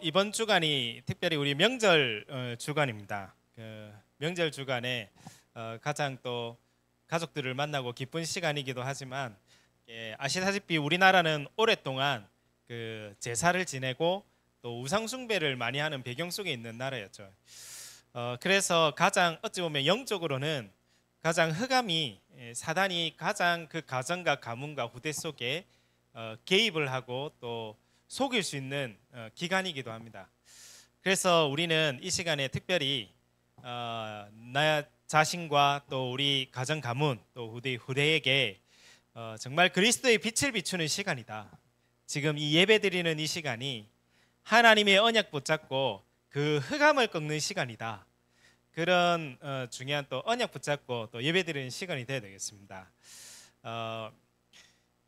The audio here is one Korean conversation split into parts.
이번 주간이 특별히 우리 명절 주간입니다. 명절 주간에 가장 또 가족들을 만나고 기쁜 시간이기도 하지만, 아시다시피 우리나라는 오랫동안 제사를 지내고 또 우상 숭배를 많이 하는 배경 속에 있는 나라였죠. 그래서 가장 어찌 보면 영적으로는 가장 흑암이, 사단이 가장 그 가정과 가문과 후대 속에 개입을 하고 또 속일 수 있는 기간이기도 합니다. 그래서 우리는 이 시간에 특별히 나 자신과 또 우리 가정 가문 또 후대에게 정말 그리스도의 빛을 비추는 시간이다. 지금 이 예배 드리는 이 시간이 하나님의 언약 붙잡고 그 흑암을 꺾는 시간이다. 그런 중요한 또 언약 붙잡고 또 예배 드리는 시간이 되어야 되겠습니다.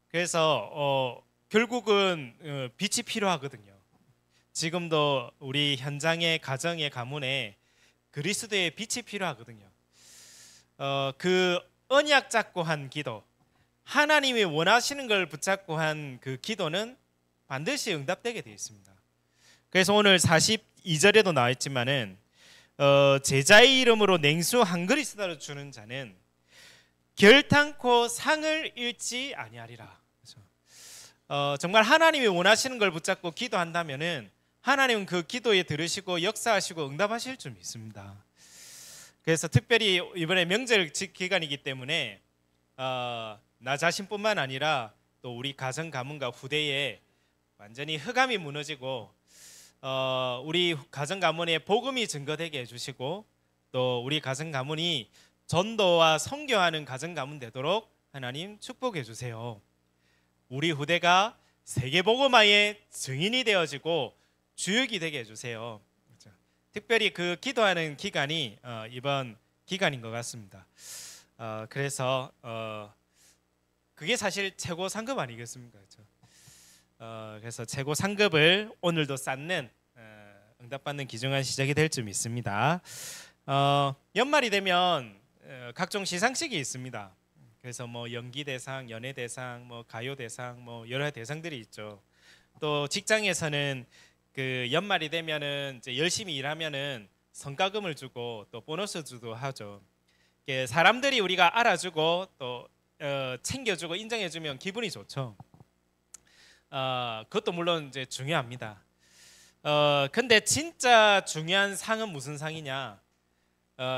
그래서 결국은 빛이 필요하거든요. 지금도 우리 현장의 가정의 가문에 그리스도의 빛이 필요하거든요. 그 언약 잡고 한 기도, 하나님이 원하시는 걸 붙잡고 한 그 기도는 반드시 응답되게 되어 있습니다. 그래서 오늘 42절에도 나와 있지만은 제자의 이름으로 냉수 한 그릇을 주는 자는 결탄코 상을 잃지 아니하리라. 정말 하나님이 원하시는 걸 붙잡고 기도한다면은 하나님은 그 기도에 들으시고 역사하시고 응답하실 줄 믿습니다. 그래서 특별히 이번에 명절 기간이기 때문에 나 자신뿐만 아니라 또 우리 가정 가문과 후대에 완전히 흑암이 무너지고 우리 가정 가문에 복음이 증거되게 해주시고 또 우리 가정 가문이 전도와 선교하는 가정 가문 되도록 하나님 축복해 주세요. 우리 후대가 세계복음화의 증인이 되어지고 주역이 되게 해주세요. 특별히 그 기도하는 기간이 이번 기간인 것 같습니다. 그래서 그게 사실 최고 상급 아니겠습니까? 그렇죠? 그래서 최고 상급을 오늘도 쌓는 응답받는 귀중한 시작이 될 줄 믿습니다. 연말이 되면 각종 시상식이 있습니다. 그래서 뭐 연기 대상, 연예 대상, 뭐 가요 대상, 뭐 여러 대상들이 있죠. 또 직장에서는 그 연말이 되면은 이제 열심히 일하면은 성과금을 주고 또 보너스 주도 하죠. 사람들이 우리가 알아주고 또 챙겨주고 인정해주면 기분이 좋죠. 그것도 물론 이제 중요합니다. 근데 진짜 중요한 상은 무슨 상이냐?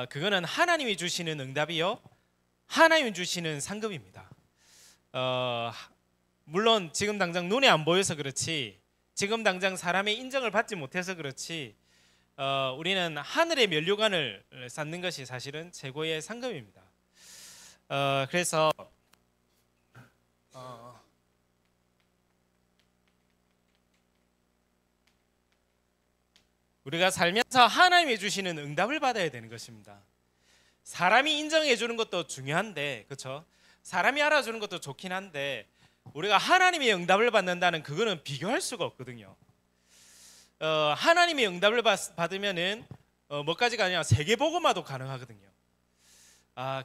그거는 하나님이 주시는 응답이요, 하나님이 주시는 상급입니다. 물론 지금 당장 눈에 안 보여서 그렇지, 지금 당장 사람의 인정을 받지 못해서 그렇지, 우리는 하늘의 면류관을 쌓는 것이 사실은 최고의 상급입니다. 그래서 우리가 살면서 하나님이 주시는 응답을 받아야 되는 것입니다. 사람이 인정해 주는 것도 중요한데, 그렇죠? 사람이 알아주는 것도 좋긴 한데 우리가 하나님의 응답을 받는다는 그거는 비교할 수가 없거든요. 하나님의 응답을 받으면은 뭐까지가 아니라 세계복음화도 가능하거든요.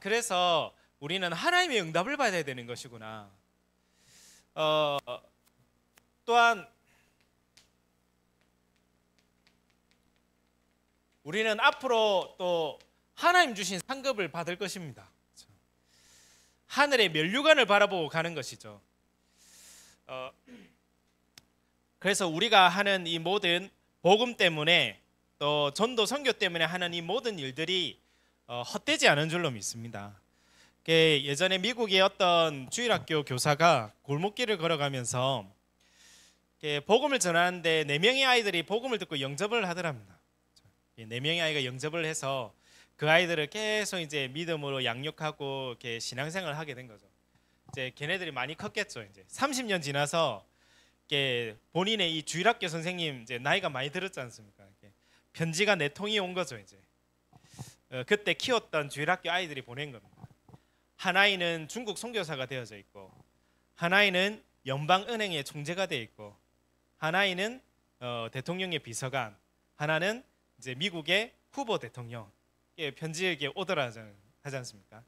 그래서 우리는 하나님의 응답을 받아야 되는 것이구나. 또한 우리는 앞으로 또 하나님 주신 상급을 받을 것입니다. 하늘의 면류관을 바라보고 가는 것이죠. 그래서 우리가 하는 이 모든 복음 때문에 또 전도 선교 때문에 하는 이 모든 일들이 헛되지 않은 줄로 믿습니다. 예전에 미국의 어떤 주일학교 교사가 골목길을 걸어가면서 복음을 전하는데 4명의 아이들이 복음을 듣고 영접을 하더랍니다. 4명의 아이가 영접을 해서 그 아이들을 계속 이제 믿음으로 양육하고 이렇게 신앙생활을 하게 된 거죠. 이제 걔네들이 많이 컸겠죠. 이제 30년 지나서 본인의 이 주일학교 선생님 이제 나이가 많이 들었지 않습니까? 편지가 4통이 온 거죠. 이제 그때 키웠던 주일학교 아이들이 보낸 겁니다. 한 아이는 중국 선교사가 되어져 있고, 한 아이는 연방은행의 총재가 되어 있고, 한 아이는 대통령의 비서관, 하나는 이제 미국의 후보 대통령. 편지에게 오더라 하지 않습니까?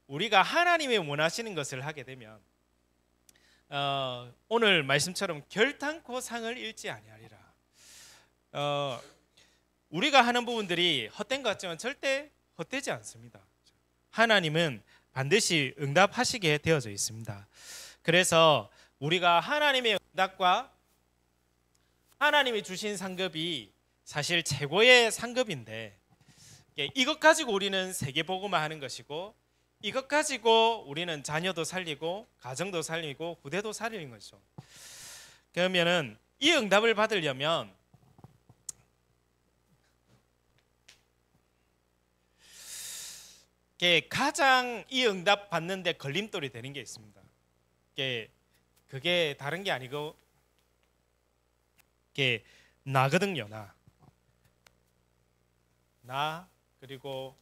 우리가 하나님의 원하시는 것을 하게 되면 오늘 말씀처럼 결탄코 상을 잃지 아니하리라. 우리가 하는 부분들이 헛된 것 같지만 절대 헛되지 않습니다. 하나님은 반드시 응답하시게 되어져 있습니다. 그래서 우리가 하나님의 응답과 하나님이 주신 상급이 사실 최고의 상급인데, 이것 가지고 우리는 세계복음화 하는 것이고, 이것 가지고 우리는 자녀도 살리고 가정도 살리고 후대도 살리는 거죠. 그러면은 이 응답을 받으려면 가장 이 응답 받는데 걸림돌이 되는 게 있습니다. 그게 다른 게 아니고 나거든요. 나 그리고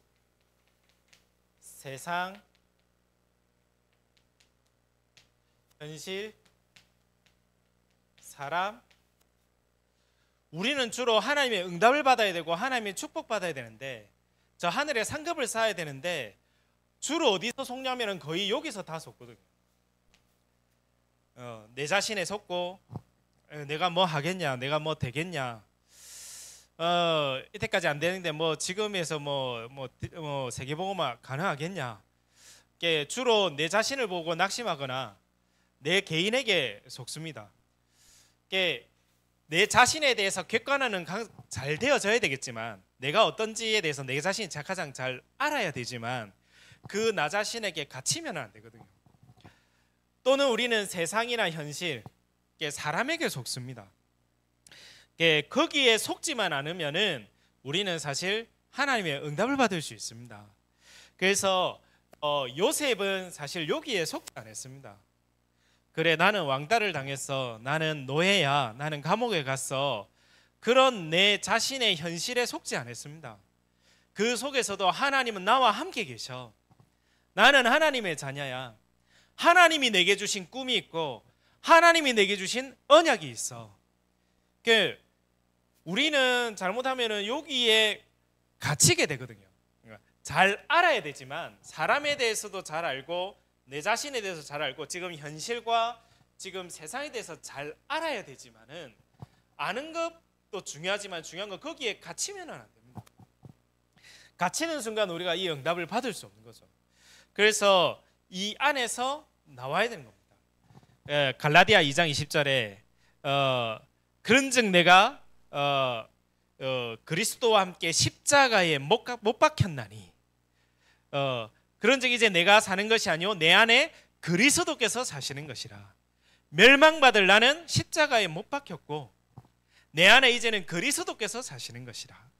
세상, 현실, 사람. 우리는 주로 하나님의 응답을 받아야 되고 하나님의 축복 받아야 되는데, 저 하늘의 상급을 쌓아야 되는데 주로 어디서 속냐면은 거의 여기서 다 속거든요. 내 자신에 속고, 내가 뭐 하겠냐, 내가 뭐 되겠냐, 이때까지 안 되는데 뭐 지금에서 뭐 세계복음화 가능하겠냐. 주로 내 자신을 보고 낙심하거나 내 개인에게 속습니다. 내 자신에 대해서 객관화는 잘 되어져야 되겠지만, 내가 어떤지에 대해서 내 자신이 가장 잘 알아야 되지만 그 나 자신에게 갇히면 안 되거든요. 또는 우리는 세상이나 현실, 사람에게 속습니다. 거기에 속지만 않으면은 우리는 사실 하나님의 응답을 받을 수 있습니다. 그래서 요셉은 사실 여기에 속지 않았습니다. 그래, 나는 왕따를 당했어, 나는 노예야, 나는 감옥에 갔어, 그런 내 자신의 현실에 속지 않았습니다. 그 속에서도 하나님은 나와 함께 계셔. 나는 하나님의 자녀야. 하나님이 내게 주신 꿈이 있고 하나님이 내게 주신 언약이 있어. 우리는 잘못하면 여기에 갇히게 되거든요. 잘 알아야 되지만, 사람에 대해서도 잘 알고 내 자신에 대해서 잘 알고 지금 현실과 지금 세상에 대해서 잘 알아야 되지만은, 아는 것도 중요하지만 중요한 건 거기에 갇히면 안 됩니다. 갇히는 순간 우리가 이 응답을 받을 수 없는 거죠. 그래서 이 안에서 나와야 되는 겁니다. 갈라디아 2장 20절에 그런즉 내가 그리스도와 함께 십자가에 못 박혔나니, 그런즉 이제 내가 사는 것이 아니요 내 안에 그리스도께서 사시는 것이라. 멸망받을 나는 십자가에 못 박혔고 내 안에 이제는 그리스도께서 사시는 것이라.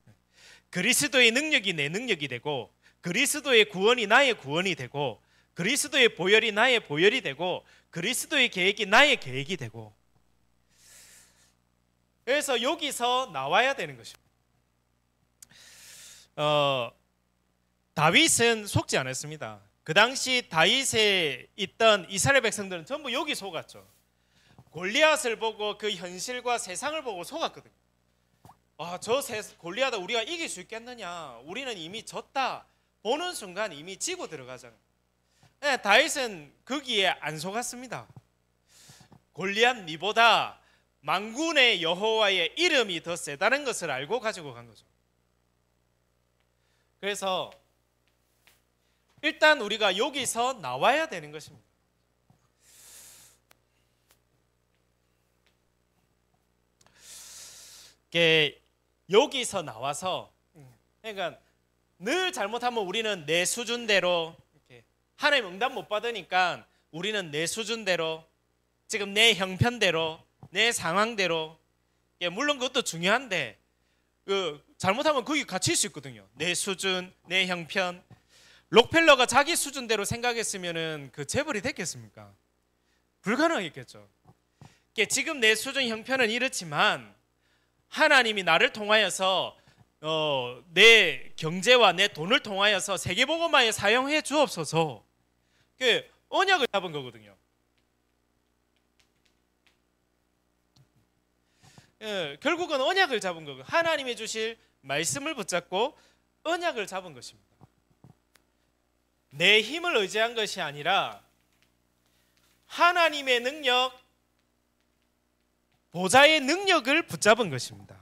그리스도의 능력이 내 능력이 되고, 그리스도의 구원이 나의 구원이 되고, 그리스도의 보혈이 나의 보혈이 되고, 그리스도의 계획이 나의 계획이 되고. 그래서 여기서 나와야 되는 것입니다. 다윗은 속지 않았습니다. 그 당시 다윗에 있던 이스라엘 백성들은 전부 여기 속았죠. 골리앗을 보고 그 현실과 세상을 보고 속았거든요. 저 골리앗을 우리가 이길 수 있겠느냐, 우리는 이미 졌다, 보는 순간 이미 지고 들어가잖아요. 다윗은 거기에 안 속았습니다. 골리앗 니보다 만군의 여호와의 이름이 더 세다는 것을 알고 가지고 간 거죠. 그래서 일단 우리가 여기서 나와야 되는 것입니다. 여기서 나와서, 그러니까 늘 잘못하면 우리는 내 수준대로, 하나님 응답 못 받으니까 우리는 내 수준대로, 지금 내 형편대로, 내 상황대로, 물론 그것도 중요한데 잘못하면 거기 갇힐 수 있거든요. 내 수준, 내 형편. 록펠러가 자기 수준대로 생각했으면은 그 재벌이 됐겠습니까? 불가능했겠죠. 지금 내 수준 형편은 이렇지만 하나님이 나를 통하여서 내 경제와 내 돈을 통하여서 세계복음화에 사용해 주옵소서. 언약을 잡은 거거든요. 결국은 언약을 잡은 거고, 하나님이 주실 말씀을 붙잡고 언약을 잡은 것입니다. 내 힘을 의지한 것이 아니라 하나님의 능력, 보좌의 능력을 붙잡은 것입니다.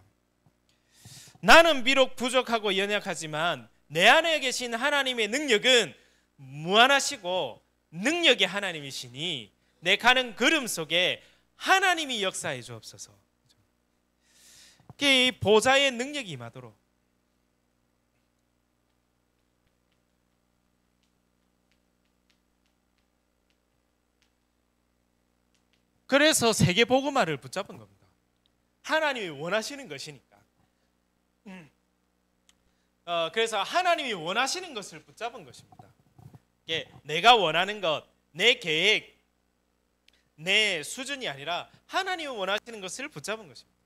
나는 비록 부족하고 연약하지만 내 안에 계신 하나님의 능력은 무한하시고 능력의 하나님이시니 내 가는 걸음 속에 하나님이 역사해 주옵소서. 이 보좌의 능력이 임하도록. 그래서 세계복음화를 붙잡은 겁니다. 하나님이 원하시는 것이니까. 그래서 하나님이 원하시는 것을 붙잡은 것입니다. 내가 원하는 것, 내 계획, 내 수준이 아니라 하나님이 원하시는 것을 붙잡은 것입니다.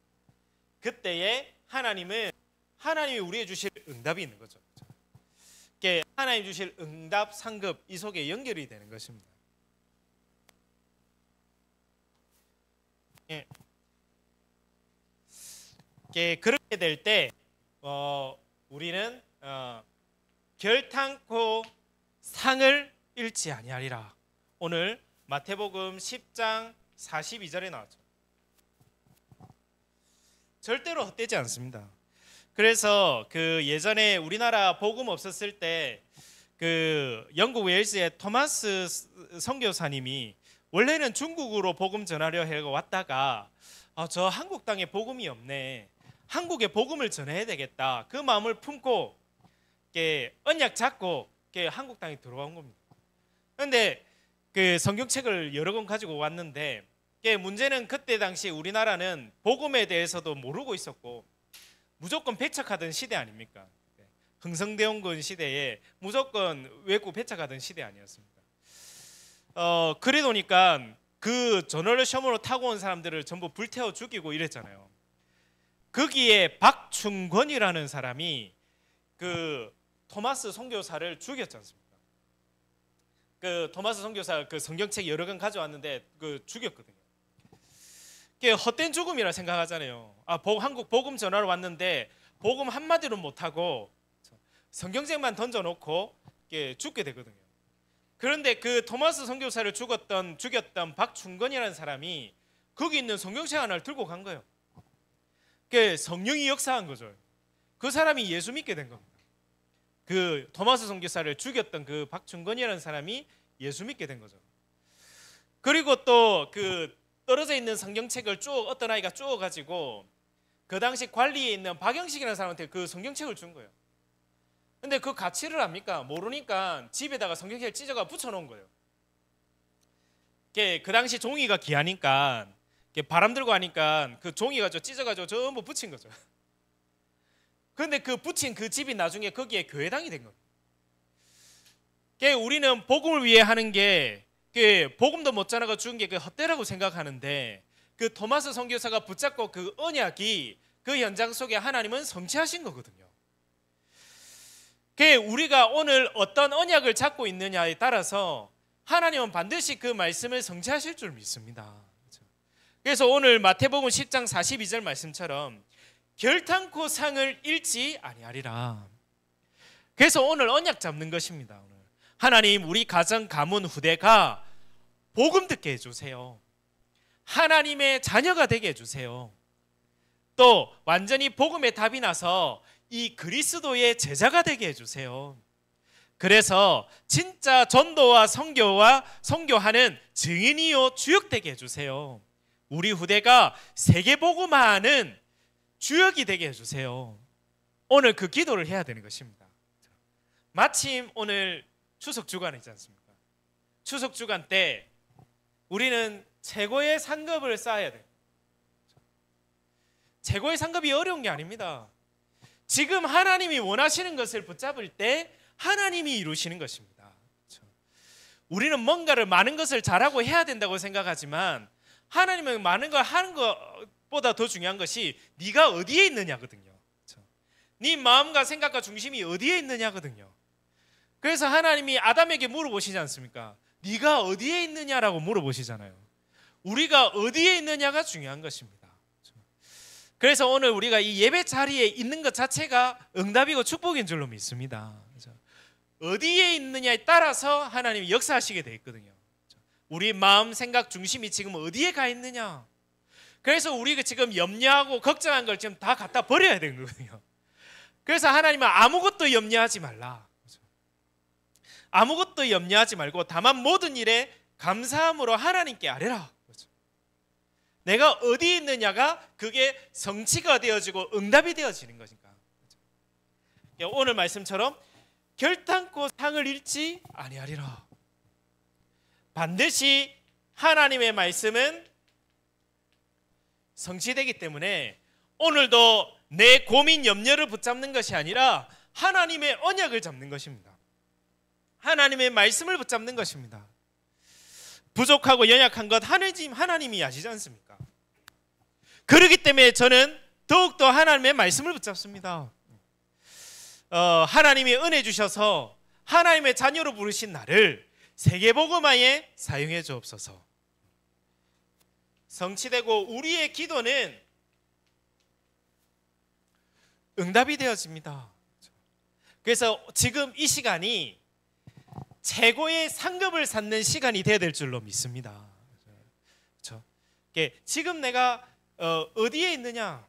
그때에 하나님이 우리에게 주실 응답이 있는 거죠. 하나님 주실 응답, 상급 이 속에 연결이 되는 것입니다. 그렇게 될 때 우리는 결탄코 상을 잃지 아니하리라. 오늘 마태복음 10장 42절에 나왔죠. 절대로 헛되지 않습니다. 그래서 그 예전에 우리나라 복음 없었을 때 그 영국 웨일스의 토마스 선교사님이 원래는 중국으로 복음 전하려 해서 왔다가 저 한국 땅에 복음이 없네, 한국에 복음을 전해야 되겠다, 그 마음을 품고 언약 잡고 한국 땅에 들어온 겁니다. 그런데 그 성경책을 여러 권 가지고 왔는데 문제는 그때 당시 우리나라는 복음에 대해서도 모르고 있었고 무조건 배척하던 시대 아닙니까? 흥성대원군 시대에 무조건 외국 배척하던 시대 아니었습니까? 그래 놓으니까 그 저널 셔머로 타고 온 사람들을 전부 불태워 죽이고 이랬잖아요. 거기에 박충권이라는 사람이 그 토마스 선교사를 죽였지 않습니까? 그 토마스 선교사 그 성경책 여러 권 가져왔는데 그 죽였거든요. 그게 헛된 죽음이라 생각하잖아요. 한국 복음 전하러 왔는데 복음 한마디로 못하고 성경책만 던져놓고 죽게 되거든요. 그런데 그 토마스 선교사를 죽였던 박충건이라는 사람이 거기 있는 성경책 하나를 들고 간 거예요. 그 성령이 역사한 거죠. 그 사람이 예수 믿게 된 겁니다. 그 토마스 선교사를 죽였던 그 박충건이라는 사람이 예수 믿게 된 거죠. 그리고 또 그 떨어져 있는 성경책을 어떤 아이가 쭉 가지고 그 당시 관리에 있는 박영식이라는 사람한테 그 성경책을 준 거예요. 근데 그 가치를 압니까? 모르니까 집에다가 성경책을 찢어가 붙여놓은 거예요. 그 당시 종이가 귀하니까 바람 들고 하니까 그 종이가 찢어가지고 전부 붙인 거죠. 그런데 그 붙인 그 집이 나중에 거기에 교회당이 된 겁니다. 우리는 복음을 위해 하는 게 복음도 못 전하고 준 게 헛되라고 생각하는데 그 토마스 선교사가 붙잡고 그 언약이 그 현장 속에 하나님은 성취하신 거거든요. 우리가 오늘 어떤 언약을 잡고 있느냐에 따라서 하나님은 반드시 그 말씀을 성취하실 줄 믿습니다. 그래서 오늘 마태복음 10장 42절 말씀처럼 결탄코 상을 잃지 아니하리라. 그래서 오늘 언약 잡는 것입니다. 하나님, 우리 가정, 가문, 후대가 복음 듣게 해주세요. 하나님의 자녀가 되게 해주세요. 또 완전히 복음의 답이 나서 이 그리스도의 제자가 되게 해주세요. 그래서 진짜 전도와 선교하는 증인이요 주역되게 해주세요. 우리 후대가 세계복음화하는 주역이 되게 해주세요. 오늘 그 기도를 해야 되는 것입니다. 마침 오늘 추석 주간이지 않습니까? 추석 주간 때 우리는 최고의 상급을 쌓아야 돼요. 최고의 상급이 어려운 게 아닙니다. 지금 하나님이 원하시는 것을 붙잡을 때 하나님이 이루시는 것입니다. 우리는 뭔가를 많은 것을 잘하고 해야 된다고 생각하지만 하나님은 많은 걸 하는 것보다 더 중요한 것이 네가 어디에 있느냐거든요. 네 마음과 생각과 중심이 어디에 있느냐거든요. 그래서 하나님이 아담에게 물어보시지 않습니까? 네가 어디에 있느냐라고 물어보시잖아요. 우리가 어디에 있느냐가 중요한 것입니다. 그래서 오늘 우리가 이 예배 자리에 있는 것 자체가 응답이고 축복인 줄로 믿습니다. 어디에 있느냐에 따라서 하나님이 역사하시게 돼 있거든요. 우리 마음 생각 중심이 지금 어디에 가 있느냐. 그래서 우리가 지금 염려하고 걱정한 걸 지금 다 갖다 버려야 되는 거거든요. 그래서 하나님은 아무것도 염려하지 말라. 아무것도 염려하지 말고 다만 모든 일에 감사함으로 하나님께 아뢰라. 내가 어디 있느냐가 그게 성취가 되어지고 응답이 되어지는 것이니까. 오늘 말씀처럼 결단코 상을 잃지 아니하리라. 반드시 하나님의 말씀은 성취되기 때문에 오늘도 내 고민 염려를 붙잡는 것이 아니라 하나님의 언약을 잡는 것입니다. 하나님의 말씀을 붙잡는 것입니다. 부족하고 연약한 것 하나님이 아시지 않습니까? 그렇기 때문에 저는 더욱더 하나님의 말씀을 붙잡습니다. 하나님이 은혜 주셔서 하나님의 자녀로 부르신 나를 세계복음화에 사용해 주옵소서. 성취되고 우리의 기도는 응답이 되어집니다. 그래서 지금 이 시간이 최고의 상급을 쌓는 시간이 되어야 될 줄로 믿습니다. 그렇죠? 지금 내가 어디에 있느냐,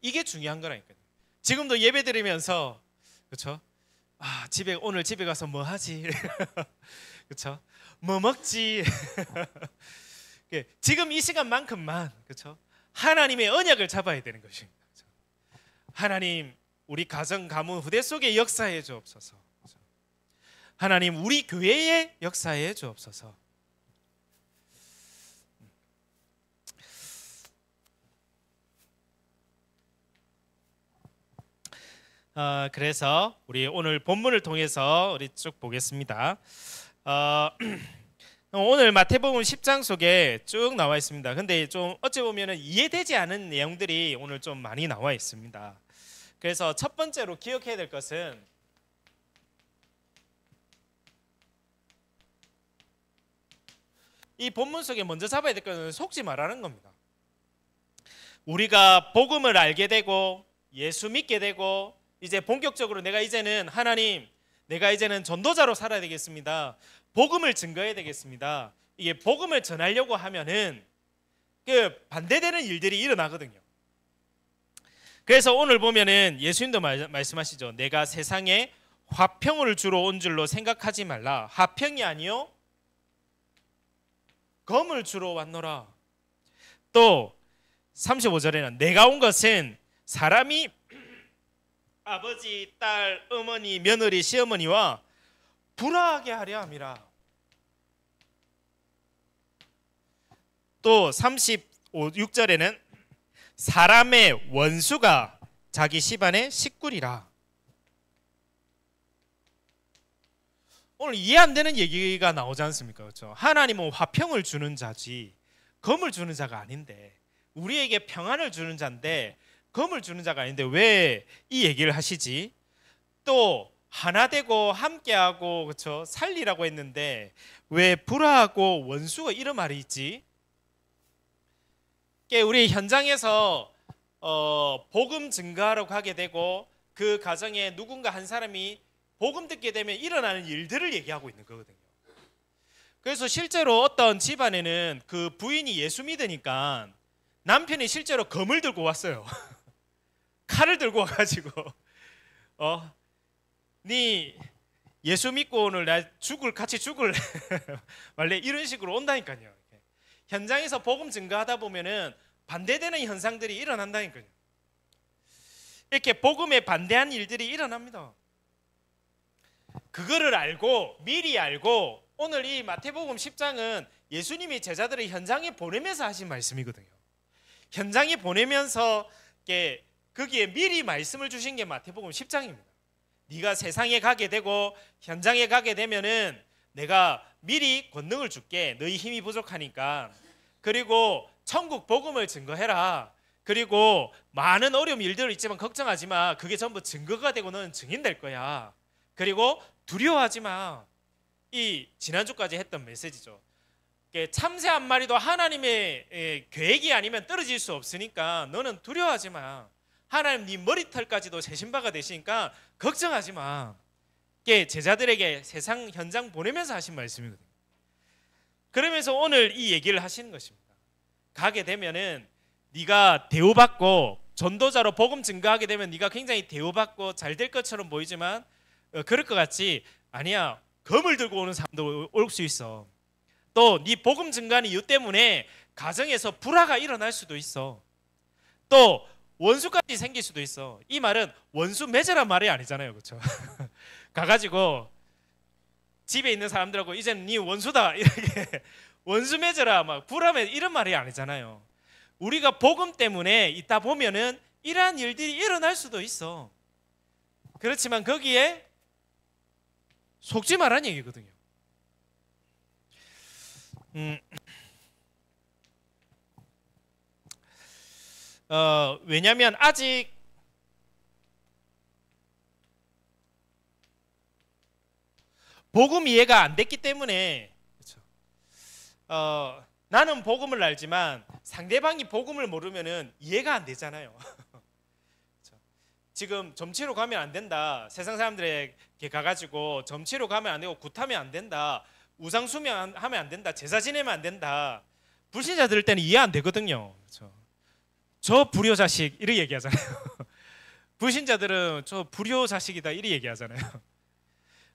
이게 중요한 거라니까요. 지금도 예배 드리면서, 그렇죠? 오늘 집에 가서 뭐 하지? 그렇죠? 뭐 먹지? 지금 이 시간만큼만, 그렇죠? 하나님의 언약을 잡아야 되는 것입니다. 그렇죠? 하나님, 우리 가정, 가문, 후대 속에 역사해 주옵소서. 그렇죠? 하나님, 우리 교회에 역사해 주옵소서. 그래서 우리 오늘 본문을 통해서 우리 쭉 보겠습니다. 오늘 마태복음 10장 속에 쭉 나와 있습니다. 근데 좀 어찌 보면은 이해되지 않은 내용들이 오늘 좀 많이 나와 있습니다. 그래서 첫 번째로 기억해야 될 것은 이 본문 속에 먼저 잡아야 될 것은 속지 말라는 겁니다. 우리가 복음을 알게 되고 예수 믿게 되고 이제 본격적으로 내가 이제는 하나님, 내가 이제는 전도자로 살아야 되겠습니다. 복음을 증거해야 되겠습니다. 이게 복음을 전하려고 하면은 그 반대되는 일들이 일어나거든요. 그래서 오늘 보면은 예수님도 말씀하시죠. 내가 세상에 화평을 주러 온 줄로 생각하지 말라. 화평이 아니요 검을 주러 왔노라. 또 35절에는 내가 온 것은 사람이 아버지, 딸, 어머니, 며느리, 시어머니와 불화하게 하려 함이라. 또 36절에는 사람의 원수가 자기 집안의 식구리라. 오늘 이해 안 되는 얘기가 나오지 않습니까? 그렇죠? 하나님은 화평을 주는 자지 검을 주는 자가 아닌데, 우리에게 평안을 주는 자인데 검을 주는 자가 아닌데 왜 이 얘기를 하시지? 또 하나 되고 함께하고, 그렇죠? 살리라고 했는데 왜 불화하고 원수가 이런 말이 있지? 우리 현장에서 복음 증거하러 가게 되고 그 가정에 누군가 한 사람이 복음 듣게 되면 일어나는 일들을 얘기하고 있는 거거든요. 그래서 실제로 어떤 집안에는 그 부인이 예수 믿으니까 남편이 실제로 검을 들고 왔어요. 칼을 들고 와가지고 네 예수 믿고 오늘 나 같이 죽을 말래 이런 식으로 온다니까요. 현장에서 복음 증거하다 보면은 반대되는 현상들이 일어난다니까요. 이렇게 복음에 반대한 일들이 일어납니다. 그거를 알고 미리 알고 오늘 이 마태복음 10장은 예수님이 제자들을 현장에 보내면서 하신 말씀이거든요. 현장에 보내면서 거기에 미리 말씀을 주신 게 마태복음 10장입니다. 네가 세상에 가게 되고 현장에 가게 되면은 내가 미리 권능을 줄게. 너희 힘이 부족하니까. 그리고 천국 복음을 증거해라. 그리고 많은 어려움 일들 있지만 걱정하지 마. 그게 전부 증거가 되고 너는 증인 될 거야. 그리고 두려워하지 마. 이 지난주까지 했던 메시지죠. 참새 한 마리도 하나님의 계획이 아니면 떨어질 수 없으니까 너는 두려워하지 마. 하나님 네 머리털까지도 세신 바가 되시니까 걱정하지 마. 제자들에게 세상 현장 보내면서 하신 말씀이거든요. 그러면서 오늘 이 얘기를 하시는 것입니다. 가게 되면은 네가 대우받고 전도자로 복음 증거하게 되면 네가 굉장히 대우받고 잘 될 것처럼 보이지만 그럴 것 같지? 아니야. 검을 들고 오는 사람도 올 수 있어. 또 네 복음 증거하는 이유 때문에 가정에서 불화가 일어날 수도 있어. 또 원수까지 생길 수도 있어. 이 말은 원수 맺으란 말이 아니잖아요, 그렇죠? 가가지고 집에 있는 사람들하고 이제는 네 원수다 이렇게 원수 맺으라 막 불화 맺 이런 말이 아니잖아요. 우리가 복음 때문에 있다 보면은 이러한 일들이 일어날 수도 있어. 그렇지만 거기에 속지 말란 얘기거든요. 왜냐하면 아직 복음 이해가 안 됐기 때문에 그렇죠. 나는 복음을 알지만 상대방이 복음을 모르면은 이해가 안 되잖아요. 그렇죠. 지금 점치러 가면 안 된다. 세상 사람들에게 가가지고 점치러 가면 안 되고 굿하면 안 된다. 우상 숭배하면 안 된다. 제사 지내면 안 된다. 불신자 들을 때는 이해 안 되거든요. 그렇죠. 저 불효 자식 이렇게 얘기하잖아요. 불신자들은 저 불효 자식이다 이렇게 얘기하잖아요.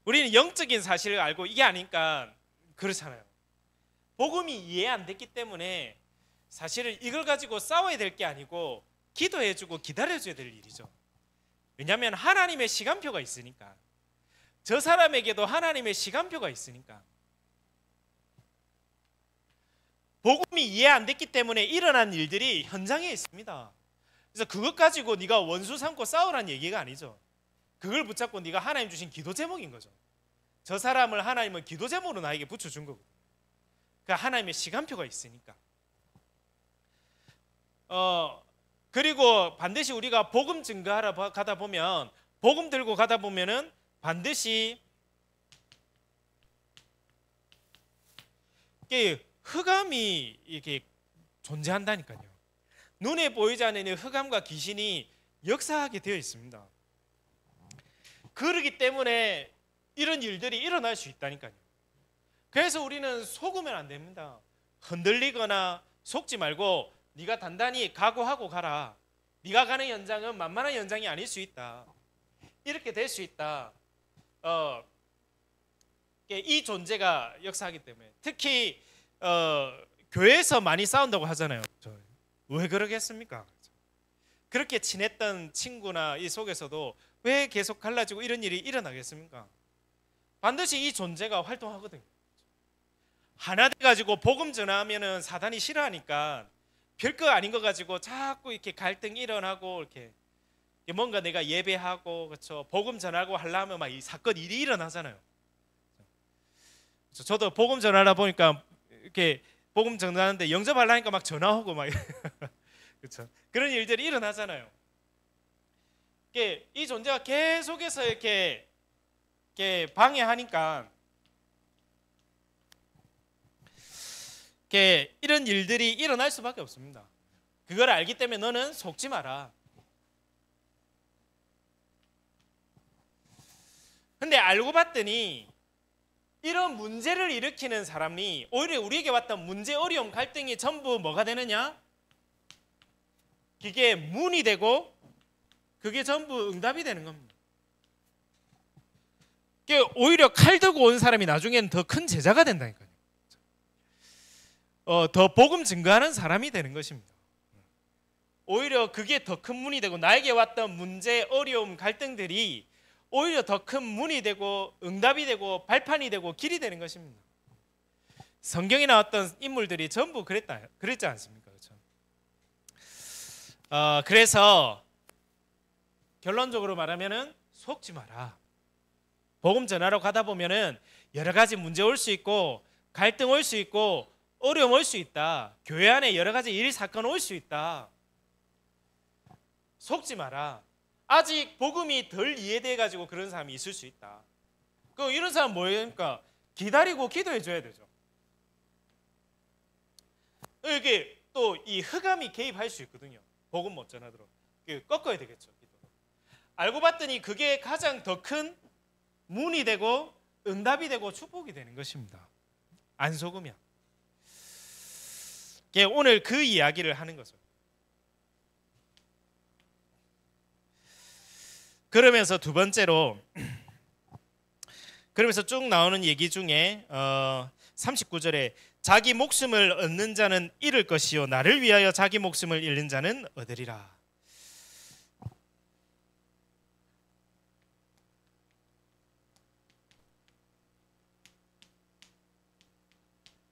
우리는 영적인 사실을 알고 이게 아니까 그렇잖아요. 복음이 이해 안 됐기 때문에 사실은 이걸 가지고 싸워야 될 게 아니고 기도해주고 기다려줘야 될 일이죠. 왜냐하면 하나님의 시간표가 있으니까. 저 사람에게도 하나님의 시간표가 있으니까. 복음이 이해 안 됐기 때문에 일어난 일들이 현장에 있습니다. 그래서 그것 가지고 네가 원수 삼고 싸우라는 얘기가 아니죠. 그걸 붙잡고 네가 하나님 주신 기도 제목인 거죠. 저 사람을 하나님은 기도 제목으로 나에게 붙여준 거고. 그러니까 하나님의 시간표가 있으니까. 그리고 반드시 우리가 복음 증거하러 가다 보면 복음 들고 가다 보면은 반드시 흑암이 이렇게 존재한다니까요. 눈에 보이지 않는 흑암과 귀신이 역사하게 되어 있습니다. 그러기 때문에 이런 일들이 일어날 수 있다니까요. 그래서 우리는 속으면 안 됩니다. 흔들리거나 속지 말고 네가 단단히 각오하고 가라. 네가 가는 현장은 만만한 현장이 아닐 수 있다. 이렇게 될 수 있다. 이 존재가 역사하기 때문에 특히 교회에서 많이 싸운다고 하잖아요. 왜 그러겠습니까? 그렇게 친했던 친구나 이 속에서도 왜 계속 갈라지고 이런 일이 일어나겠습니까? 반드시 이 존재가 활동하거든요. 하나 돼가지고 복음 전하면은 사단이 싫어하니까 별거 아닌 거 가지고 자꾸 이렇게 갈등이 일어나고 이렇게 뭔가 내가 예배하고 그렇죠 복음 전하고 하려면 막 이 사건 일이 일어나잖아요. 저도 복음 전하다 보니까 이렇게 복음 전하는데 영접하려니까 막 전화 오고 막 그렇죠. 그런 일들이 일어나잖아요. 이 존재가 계속해서 이렇게 방해하니까 이런 일들이 일어날 수밖에 없습니다. 그걸 알기 때문에 너는 속지 마라. 근데 알고 봤더니 이런 문제를 일으키는 사람이 오히려 우리에게 왔던 문제, 어려움, 갈등이 전부 뭐가 되느냐? 그게 문이 되고 그게 전부 응답이 되는 겁니다. 오히려 칼 들고 온 사람이 나중에는 더 큰 제자가 된다니까요. 더 복음 증거하는 사람이 되는 것입니다. 오히려 그게 더 큰 문이 되고 나에게 왔던 문제, 어려움, 갈등들이 오히려 더 큰 문이 되고 응답이 되고 발판이 되고 길이 되는 것입니다. 성경에 나왔던 인물들이 전부 그랬지 않습니까? 그렇죠? 그래서 결론적으로 말하면은 속지 마라. 복음 전하러 가다 보면은 여러 가지 문제 올 수 있고 갈등 올 수 있고 어려움 올 수 있다. 교회 안에 여러 가지 일 사건 올 수 있다. 속지 마라. 아직 복음이 덜 이해돼 가지고 그런 사람이 있을 수 있다. 그 이런 사람 뭐예요? 기다리고 기도해 줘야 되죠. 이게 또 이 흑암이 개입할 수 있거든요. 복음 못 전하도록 꺾어야 되겠죠. 알고 봤더니 그게 가장 더 큰 문이 되고 응답이 되고 축복이 되는 것입니다. 안 속으면. 오늘 그 이야기를 하는 거죠. 그러면서 두 번째로, 그러면서 쭉 나오는 얘기 중에 39절에 자기 목숨을 얻는 자는 잃을 것이요 나를 위하여 자기 목숨을 잃는 자는 얻으리라.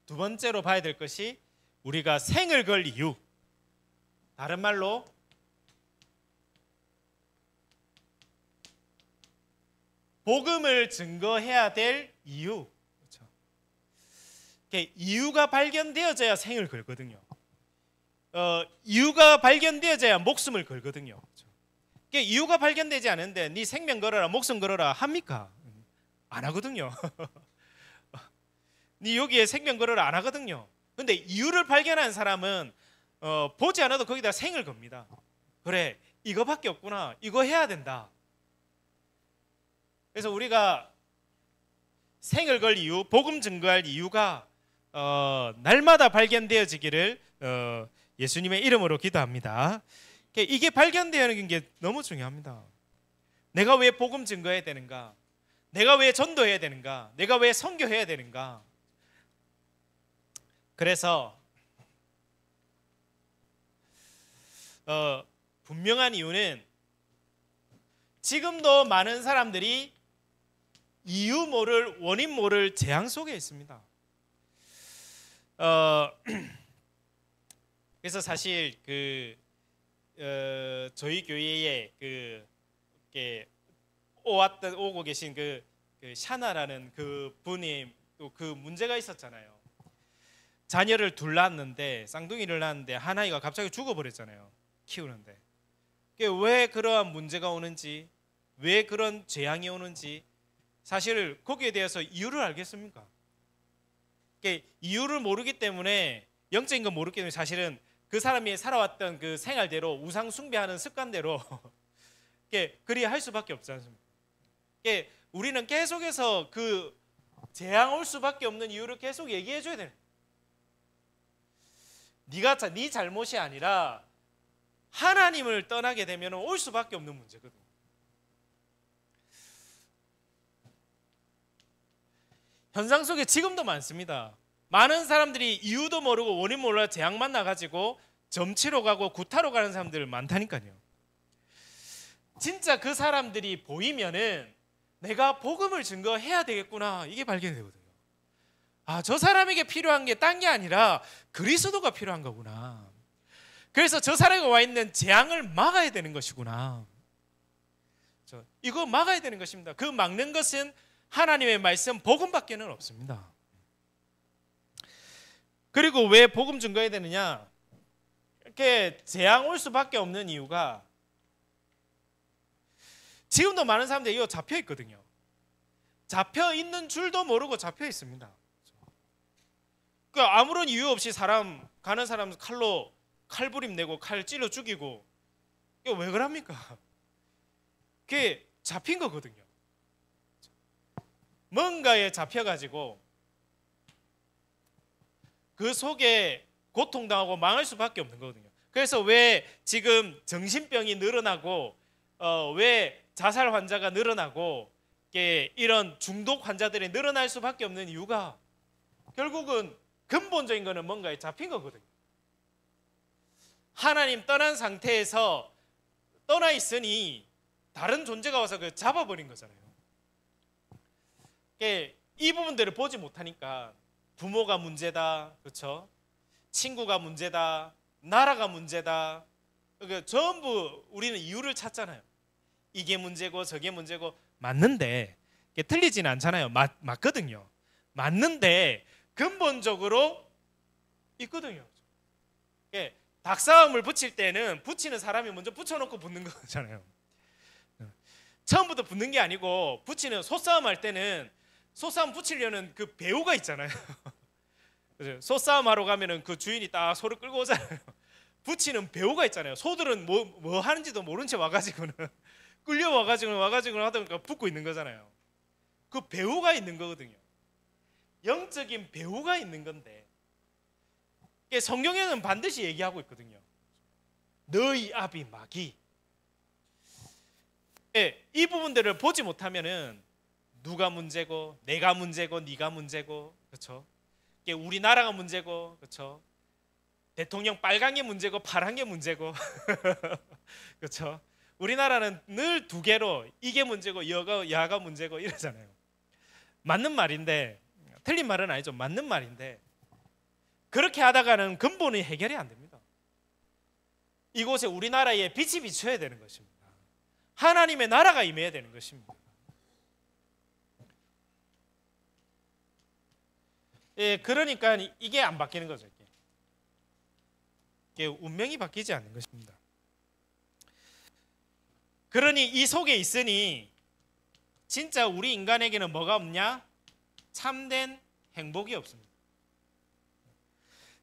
두 번째로 봐야 될 것이 우리가 생을 걸 이유, 다른 말로 복음을 증거해야 될 이유. 그렇죠? 이유가 발견되어져야 생을 걸거든요. 이유가 발견되어져야 목숨을 걸거든요. 그렇죠? 이유가 발견되지 않은데 네 생명 걸어라, 목숨 걸어라 합니까? 안 하거든요. 네 여기에 생명 걸어라 안 하거든요. 근데 이유를 발견한 사람은 보지 않아도 거기다 생을 겁니다. 그래, 이거밖에 없구나, 이거 해야 된다. 그래서 우리가 생을 걸 이유, 복음 증거할 이유가 날마다 발견되어지기를 예수님의 이름으로 기도합니다. 이게 발견되는 게 너무 중요합니다. 내가 왜 복음 증거해야 되는가? 내가 왜 전도해야 되는가? 내가 왜 선교해야 되는가? 그래서 분명한 이유는 지금도 많은 사람들이 이유 모를, 원인 모를 재앙 속에 있습니다. 그래서 사실 저희 교회에 오고 계신 그 샤나라는 그 분이 또 그 문제가 있었잖아요. 자녀를 둘 낳았는데, 쌍둥이를 낳았는데 한 아이가 갑자기 죽어버렸잖아요. 키우는데. 왜 그러한 문제가 오는지, 왜 그런 재앙이 오는지 사실 거기에 대해서 이유를 알겠습니까? 이유를 모르기 때문에, 영적인 거 모르기 때문에 사실은 그 사람이 살아왔던 그 생활대로, 우상 숭배하는 습관대로 그리 할 수밖에 없지 않습니까? 우리는 계속해서 그 재앙 올 수밖에 없는 이유를 계속 얘기해 줘야 돼요. 네 잘못이 아니라 하나님을 떠나게 되면 올 수밖에 없는 문제거든요. 현상 속에 지금도 많습니다. 많은 사람들이 이유도 모르고 원인 몰라 재앙만 나가지고 점치러 가고 구타로 가는 사람들 많다니까요. 진짜 그 사람들이 보이면은 내가 복음을 증거해야 되겠구나, 이게 발견이 되거든요. 아, 저 사람에게 필요한 게 딴 게 아니라 그리스도가 필요한 거구나. 그래서 저 사람이 와 있는 재앙을 막아야 되는 것이구나. 이거 막아야 되는 것입니다. 그 막는 것은 하나님의 말씀, 복음밖에는 없습니다. 그리고 왜 복음 증거해야 되느냐? 이렇게 재앙 올 수밖에 없는 이유가, 지금도 많은 사람들이 이거 잡혀 있거든요. 잡혀 있는 줄도 모르고 잡혀 있습니다. 아무런 이유 없이 가는 사람 칼로 칼부림 내고 칼 찔러 죽이고, 이거 왜 그럽니까? 그게 잡힌 거거든요. 뭔가에 잡혀가지고 그 속에 고통당하고 망할 수밖에 없는 거거든요. 그래서 왜 지금 정신병이 늘어나고 왜 자살 환자가 늘어나고 이런 중독 환자들이 늘어날 수밖에 없는 이유가, 결국은 근본적인 거는 뭔가에 잡힌 거거든요. 하나님 떠난 상태에서 떠나 있으니 다른 존재가 와서 그 잡아버린 거잖아요. 이 부분들을 보지 못하니까 부모가 문제다, 그렇죠? 친구가 문제다, 나라가 문제다. 그러니까 전부 우리는 이유를 찾잖아요. 이게 문제고 저게 문제고. 맞는데 틀리지는 않잖아요. 맞거든요. 맞는데 근본적으로 있거든요. 닭싸움을 붙일 때는 붙이는 사람이 먼저 붙여놓고 붙는 거잖아요. 처음부터 붙는 게 아니고, 붙이는 소싸움 할 때는 소싸움 붙이려는 그 배우가 있잖아요. 소싸움 하러 가면은 그 주인이 딱 소를 끌고 오잖아요. 붙이는 배우가 있잖아요. 소들은 뭐 하는지도 모른 채 와가지고는 끌려와가지고는 하다 보니까 붙고 있는 거잖아요. 그 배우가 있는 거거든요. 영적인 배우가 있는 건데, 성경에는 반드시 얘기하고 있거든요. 너희 아비 마귀. 이 부분들을 보지 못하면은 누가 문제고, 내가 문제고, 네가 문제고, 그렇죠? 우리나라가 문제고, 그렇죠? 대통령 빨간 게 문제고 파란 게 문제고, 그렇죠? 우리나라는 늘 두 개로 이게 문제고 야가 문제고 이러잖아요. 맞는 말인데, 틀린 말은 아니죠. 맞는 말인데, 그렇게 하다가는 근본이 해결이 안 됩니다. 이곳에 우리나라에 빛이 비춰야 되는 것입니다. 하나님의 나라가 임해야 되는 것입니다. 예, 그러니까 이게 안 바뀌는 거죠. 이게 운명이 바뀌지 않는 것입니다. 그러니 이 속에 있으니 진짜 우리 인간에게는 뭐가 없냐? 참된 행복이 없습니다.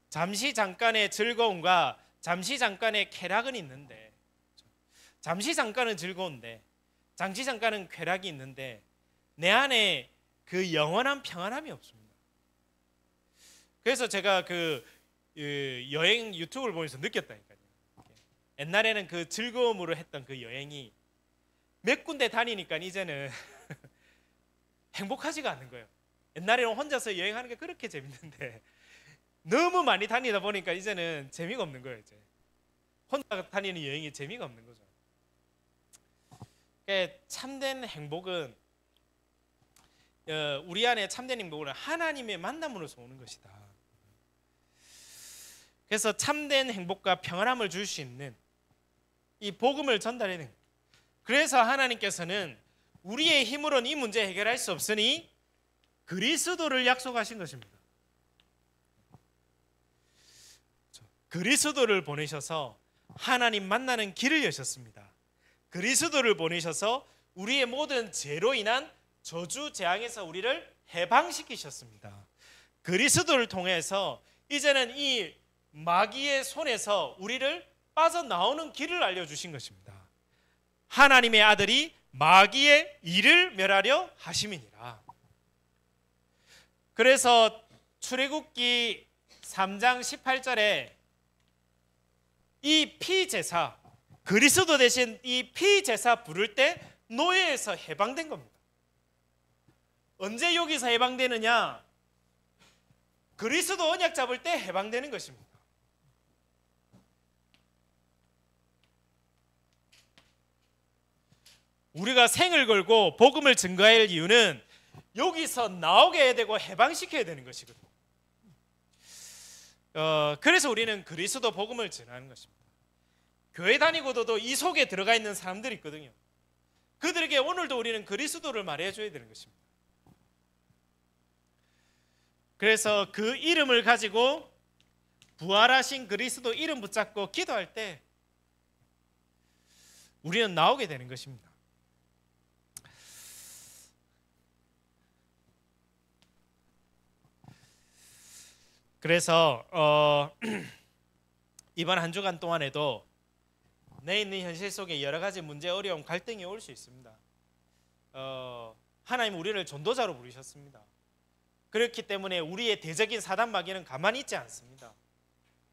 잠시 잠깐의 즐거움과 잠시 잠깐의 쾌락은 있는데, 잠시 잠깐은 즐거운데, 잠시 잠깐은 쾌락이 있는데 내 안에 그 영원한 평안함이 없습니다. 그래서 제가 그 여행 유튜브를 보면서 느꼈다니까요. 옛날에는 그 즐거움으로 했던 그 여행이 몇 군데 다니니까 이제는 행복하지가 않는 거예요. 옛날에는 혼자서 여행하는 게 그렇게 재밌는데 너무 많이 다니다 보니까 이제는 재미가 없는 거예요. 이제 혼자 다니는 여행이 재미가 없는 거죠. 그러니까 참된 행복은 우리 안에 참된 행복은 하나님의 만남으로서 오는 것이다. 그래서 참된 행복과 평안함을 줄 수 있는 이 복음을 전달해야 됩니다. 그래서 하나님께서는 우리의 힘으로는 이 문제 해결할 수 없으니 그리스도를 약속하신 것입니다. 그리스도를 보내셔서 하나님 만나는 길을 여셨습니다. 그리스도를 보내셔서 우리의 모든 죄로 인한 저주 재앙에서 우리를 해방시키셨습니다. 그리스도를 통해서 이제는 이 마귀의 손에서 우리를 빠져나오는 길을 알려주신 것입니다. 하나님의 아들이 마귀의 일을 멸하려 하심이니라. 그래서 출애굽기 3장 18절에 이 피제사, 그리스도 대신 이 피제사 부를 때 노예에서 해방된 겁니다. 언제 여기서 해방되느냐? 그리스도 언약 잡을 때 해방되는 것입니다. 우리가 생을 걸고 복음을 증거할 이유는 여기서 나오게 해야 되고 해방시켜야 되는 것이거든요. 그래서 우리는 그리스도 복음을 전하는 것입니다. 교회 다니고도 이 속에 들어가 있는 사람들이 있거든요. 그들에게 오늘도 우리는 그리스도를 말해줘야 되는 것입니다. 그래서 그 이름을 가지고 부활하신 그리스도 이름 붙잡고 기도할 때 우리는 나오게 되는 것입니다. 그래서 이번 한 주간 동안에도 내 있는 현실 속에 여러 가지 문제, 어려움, 갈등이 올 수 있습니다. 하나님 우리를 전도자로 부르셨습니다. 그렇기 때문에 우리의 대적인 사단 마귀는 가만히 있지 않습니다.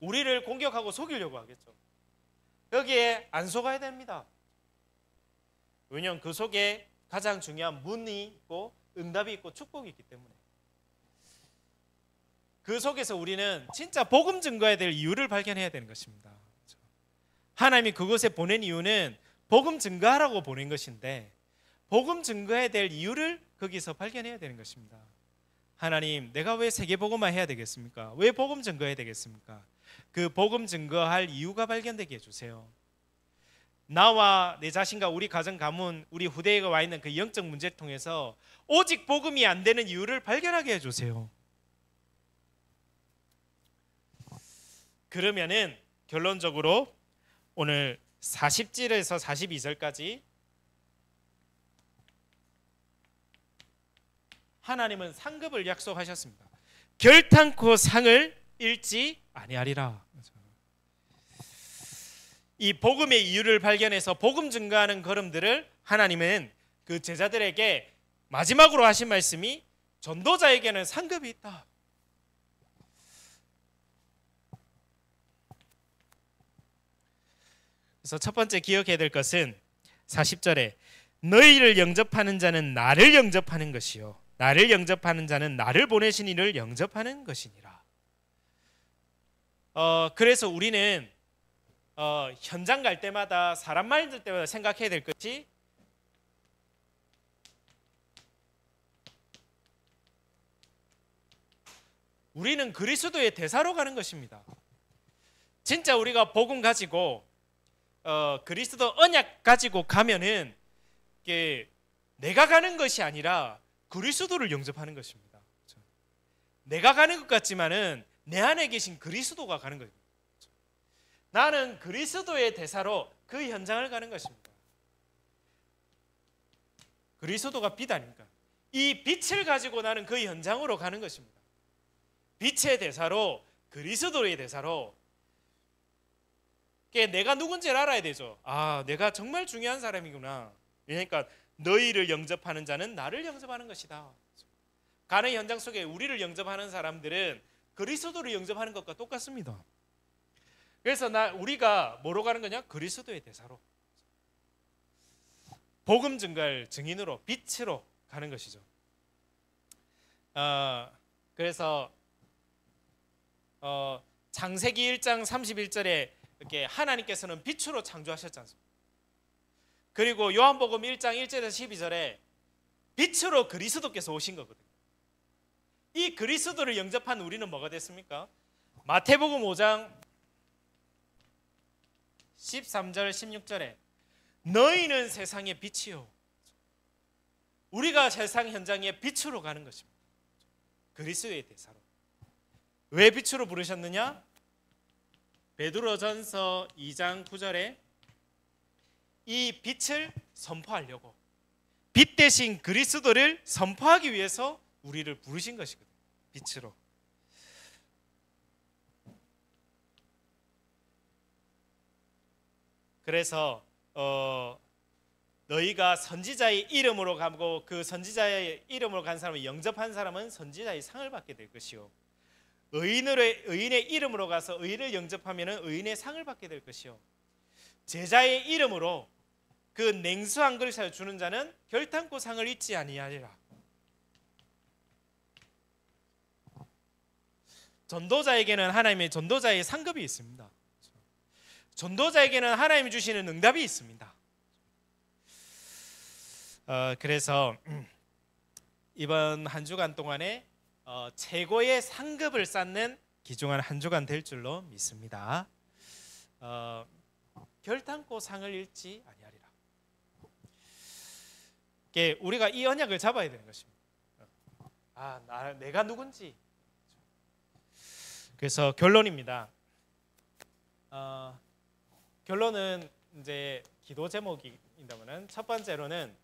우리를 공격하고 속이려고 하겠죠. 여기에 안 속아야 됩니다. 왜냐하면 그 속에 가장 중요한 문이 있고 응답이 있고 축복이 있기 때문에 그 속에서 우리는 진짜 복음 증거해야 될 이유를 발견해야 되는 것입니다. 하나님이 그곳에 보낸 이유는 복음 증거하라고 보낸 것인데 복음 증거해야 될 이유를 거기서 발견해야 되는 것입니다. 하나님, 내가 왜 세계복음화 해야 되겠습니까? 왜 복음 증거해야 되겠습니까? 그 복음 증거할 이유가 발견되게 해주세요. 나와 내 자신과 우리 가정 가문, 우리 후대에 와 있는 그 영적 문제를 통해서 오직 복음이 안 되는 이유를 발견하게 해주세요. 그러면은 결론적으로 오늘 40절에서 42절까지 하나님은 상급을 약속하셨습니다. 결탄코 상을 잃지 아니하리라. 이 복음의 이유를 발견해서 복음 증거하는 걸음들을 하나님은 그 제자들에게 마지막으로 하신 말씀이 전도자에게는 상급이 있다. 그래서 첫 번째 기억해야 될 것은 40절에 너희를 영접하는 자는 나를 영접하는 것이요 나를 영접하는 자는 나를 보내신 이를 영접하는 것이니라. 그래서 우리는 현장 갈 때마다 사람 만날 때마다 생각해야 될 것이 우리는 그리스도의 대사로 가는 것입니다. 진짜 우리가 복음 가지고 그리스도 언약 가지고 가면은 이게 내가 가는 것이 아니라 그리스도를 영접하는 것입니다. 내가 가는 것 같지만은 내 안에 계신 그리스도가 가는 거예요. 나는 그리스도의 대사로 그 현장을 가는 것입니다. 그리스도가 빛 아닙니까? 이 빛을 가지고 나는 그 현장으로 가는 것입니다. 빛의 대사로 그리스도의 대사로 내가 누군지를 알아야 되죠. 아, 내가 정말 중요한 사람이구나. 그러니까 너희를 영접하는 자는 나를 영접하는 것이다. 가는 현장 속에 우리를 영접하는 사람들은 그리스도를 영접하는 것과 똑같습니다. 그래서 우리가 뭐로 가는 거냐? 그리스도의 대사로, 복음 증거할 증인으로, 빛으로 가는 것이죠. 그래서 창세기 1장 31절에 이렇게 하나님께서는 빛으로 창조하셨지 않습니까? 그리고 요한복음 1장 1절에서 12절에 빛으로 그리스도께서 오신 거거든요. 이 그리스도를 영접한 우리는 뭐가 됐습니까? 마태복음 5장 13절 16절에 너희는 세상의 빛이요. 우리가 세상 현장에 빛으로 가는 것입니다. 그리스도의 대사로. 왜 빛으로 부르셨느냐? 베드로전서 2장 9절에 이 빛을 선포하려고, 빛 대신 그리스도를 선포하기 위해서 우리를 부르신 것이거든요. 빛으로. 그래서 너희가 선지자의 이름으로 가고 그 선지자의 이름으로 간 사람을 영접한 사람은 선지자의 상을 받게 될 것이요, 의인의 이름으로 가서 의인을 영접하면 의인의 상을 받게 될 것이요, 제자의 이름으로 그 냉수 한 그릇을 주는 자는 결탄코 상을 잊지 아니하리라. 전도자에게는 하나님의 전도자의 상급이 있습니다. 전도자에게는 하나님이 주시는 응답이 있습니다. 그래서 이번 한 주간 동안에 최고의 상급을 쌓는 귀중한 한 주간 될 줄로 믿습니다. 결탄코 상을 잃지 아니하리라. 우리가 이 언약을 잡아야 되는 것입니다. 내가 누군지. 그래서 결론입니다. 결론은 이제 기도 제목입니다만은 첫 번째로는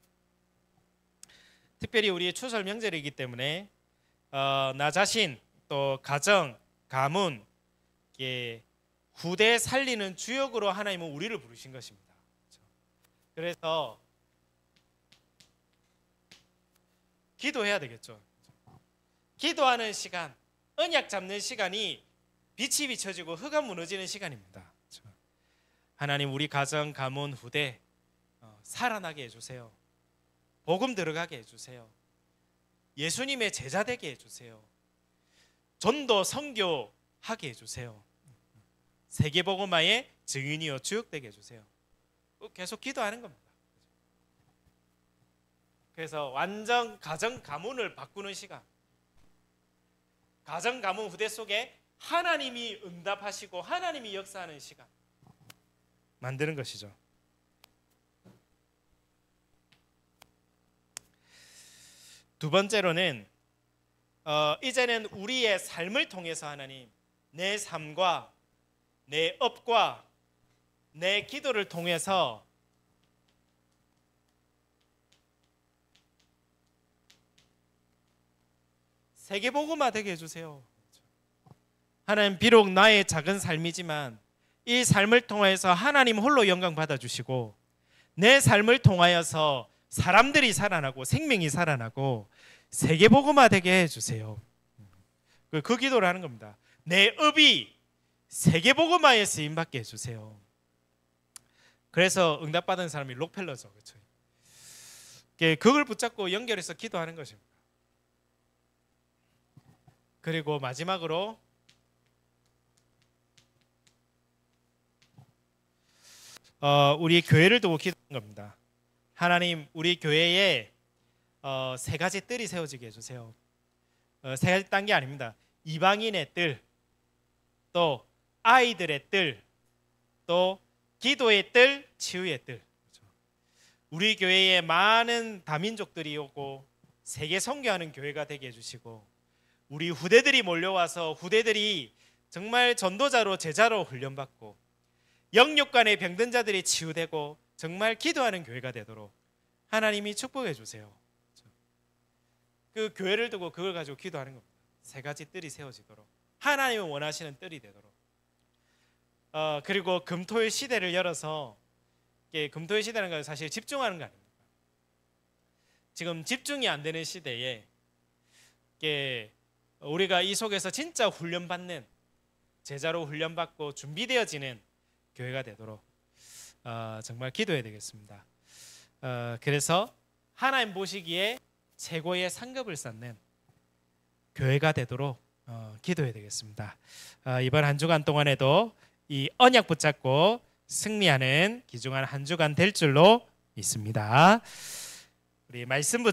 특별히 우리 추설 명절이기 때문에 나 자신 또 가정, 가문, 후대 살리는 주역으로 하나님은 우리를 부르신 것입니다. 그래서 기도해야 되겠죠. 기도하는 시간, 언약 잡는 시간이 빛이 비춰지고 흙가 무너지는 시간입니다. 하나님, 우리 가정, 가문, 후대 살아나게 해주세요. 복음 들어가게 해주세요. 예수님의 제자 되게 해주세요. 전도 선교하게 해주세요. 세계복음화의 증인이요 주역되게 해주세요. 계속 기도하는 겁니다. 그래서 완전 가정, 가문을 바꾸는 시간, 가정, 가문, 후대 속에 하나님이 응답하시고 하나님이 역사하는 시간 만드는 것이죠. 두 번째로는 이제는 우리의 삶을 통해서 하나님, 내 삶과 내 업과 내 기도를 통해서 세계복음화 되게 해주세요. 하나님, 비록 나의 작은 삶이지만 이 삶을 통해서 하나님 홀로 영광 받아주시고 내 삶을 통하여서 사람들이 살아나고 생명이 살아나고 세계복음화 되게 해주세요. 그 기도를 하는 겁니다. 내 업이 세계복음화에 쓰임받게 해주세요. 그래서 응답받은 사람이 록펠러죠. 그렇죠? 그걸 붙잡고 연결해서 기도하는 것입니다. 그리고 마지막으로 우리 교회를 두고 기도하는 겁니다. 하나님, 우리 교회에 세 가지 뜰이 세워지게 해주세요. 세 가지 딴 게 아닙니다. 이방인의 뜰, 또 아이들의 뜰, 또 기도의 뜰, 치유의 뜰. 우리 교회에 많은 다민족들이 오고 세계 선교하는 교회가 되게 해주시고, 우리 후대들이 몰려와서 후대들이 정말 전도자로 제자로 훈련받고 영육간의 병든 자들이 치유되고 정말 기도하는 교회가 되도록 하나님이 축복해 주세요. 그 교회를 두고 그걸 가지고 기도하는 겁니다. 세 가지 뜰이 세워지도록, 하나님이 원하시는 뜰이 되도록. 그리고 금토일 시대를 열어서, 금토일 시대라는 건 사실 집중하는 거 아닙니까? 지금 집중이 안 되는 시대에 우리가 이 속에서 진짜 훈련받는, 제자로 훈련받고 준비되어지는 교회가 되도록 정말 기도해야 되겠습니다. 그래서 하나님 보시기에 최고의 상급을 쌓는 교회가 되도록 기도해야 되겠습니다. 이번 한 주간 동안에도 이 언약 붙잡고 승리하는 귀중한 한 주간 될 줄로 믿습니다. 우리 말씀부터